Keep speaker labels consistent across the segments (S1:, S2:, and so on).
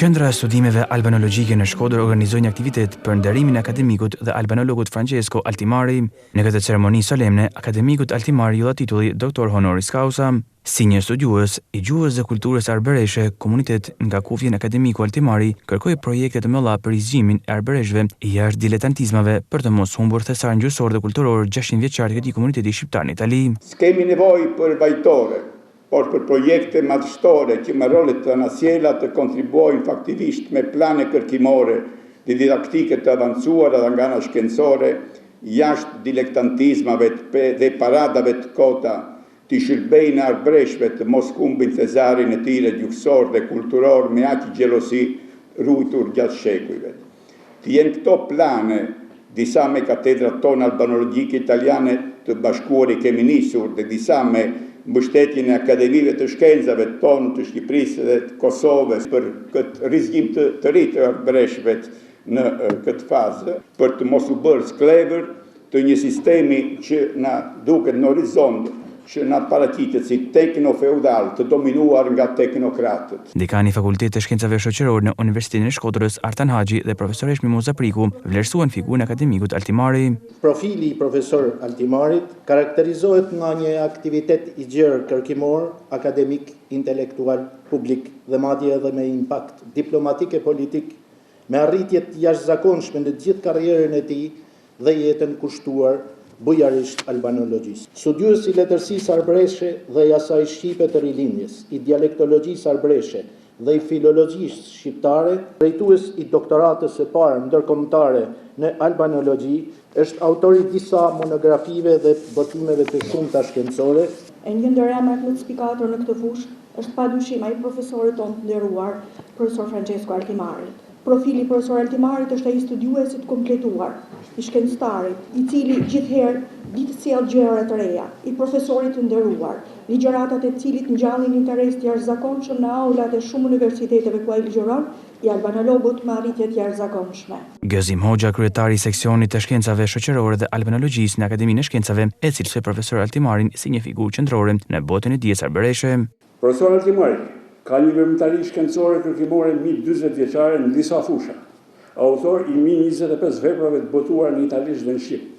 S1: Qendra e Studimeve Albanologjike në Shkodër organizoi një aktivitet për nderimin e akademikut dhe albanologut Francesco Altimari. Në këtë ceremoni solemne, akademikut Altimari ju dha titulli doktor honoris causa. Si një studiues i gjuhës dhe kulturës arbereshe, komunitet nga kufjen akademiku Altimari kërkoi projekte të mëdha për rizgjimin e arbereshve jashtë diletantizmave për të mos humbur thesarin gjuhësor dhe kulturor 600 vjeçar të këtij komuniteti shqiptar në Itali.
S2: S'kemi nevojë për vajtore, por për projekte madhështore që me rolet të anasjela të kontribuojnë faktivisht me plane kërkimore dhe didaktike të avancuara dhe nga ana shkencore, jashtë dilektantizmave dhe paradave të kota, të shërbejnë arbreshve të mos humbin thesarin e tyre gjuhësor dhe kulturor me aq gjelosi ruajtur gjatë shekujve. Të jenë këto plane, disa me katedrat tonë albanologjike italiane të bashkuar i kemi nisur dhe disa me mbështetjen e akademive të shkencave tonë të Shqipërisë dhe të Kosovës për këtë rizgjim të ri të arbreshve në këtë fazë, për të mos u bërë sklever të një sistemi që na duket në horizont, që na paraqitet si tekno-feudal të dominuar nga teknokratët.
S1: Dekani i Fakultetit të Shkencave Shoqërore në Universitetin e Shkodrës, Artan Haxhi dhe profesoresh Mimoza Priku vlerësuan figurën e akademikut Altimari.
S3: Profili i profesor Altimarit karakterizohet nga një aktivitet i gjerë kërkimor, akademik, intelektual, publik dhe madje edhe me impakt diplomatik e politik, me arritjet jashtëzakonshme në gjithë karrierën e tij dhe jetën kushtuar bujarisht albanologjisë. Studiues i letërsisë arbreshe dhe i asaj shqipe të rilindjes, i dialektologjisë arbreshe dhe i filologjisë shqiptare, drejtues i doktoratës së parë ndërkombëtare në albanologji, është autor i disa monografive dhe botimeve të shumta shkencore.
S4: E një ndër emrat më të spikatur në këtë fushë është padyshim ai profesorit tonë të nderuar, profesor Francesco Altimari. Profili i profesor Altimarit është ai studiuesit kompletuar, i shkencëtarit, i cili gjithherë ditë sjell gjëra të reja, i profesorit të nderuar, ligjëratat e cilit ngjallin interes të jashtëzakonshëm në aulat e shumë universiteteve ku ai ligjëron, i albanologut me arritje të jashtëzakonshme.
S1: Gëzim Hoxha, kryetari i seksionit të shkencave shoqërore dhe albanologjisë në Akademinë e Shkencave, e cilësoi profesor Altimarin si një figurë qendrore në botën e dijes arbereshe.
S5: Profesor Altimari ka një veprimtari shkencore kërkimore mbi 40 vjeçare në disa fusha. Autor i mbi 25 veprave të botuara në italisht dhe në shqip.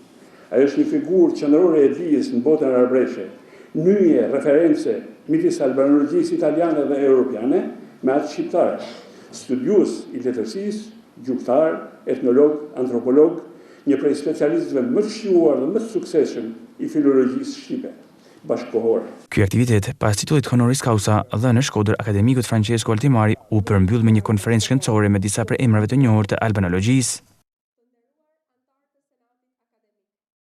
S5: Ai është një figurë qendrore e dijes në botën arbreshe, nyje reference midis albanologjisë italiane dhe europiane me atë shqiptare. Studiues i letërsisë, gjuhëtar, etnolog, antropolog, një prej specialistëve më të shquar dhe më të suksesshëm i filologjisë shqipe bashkëkohore.
S1: Ky aktivitet, pas titullit honoris causa dhe në Shkodër, akademikut Francesco Altimari u përmbyll me një konferencë shkencore me disa prej emrave të njohur të albanologjisë.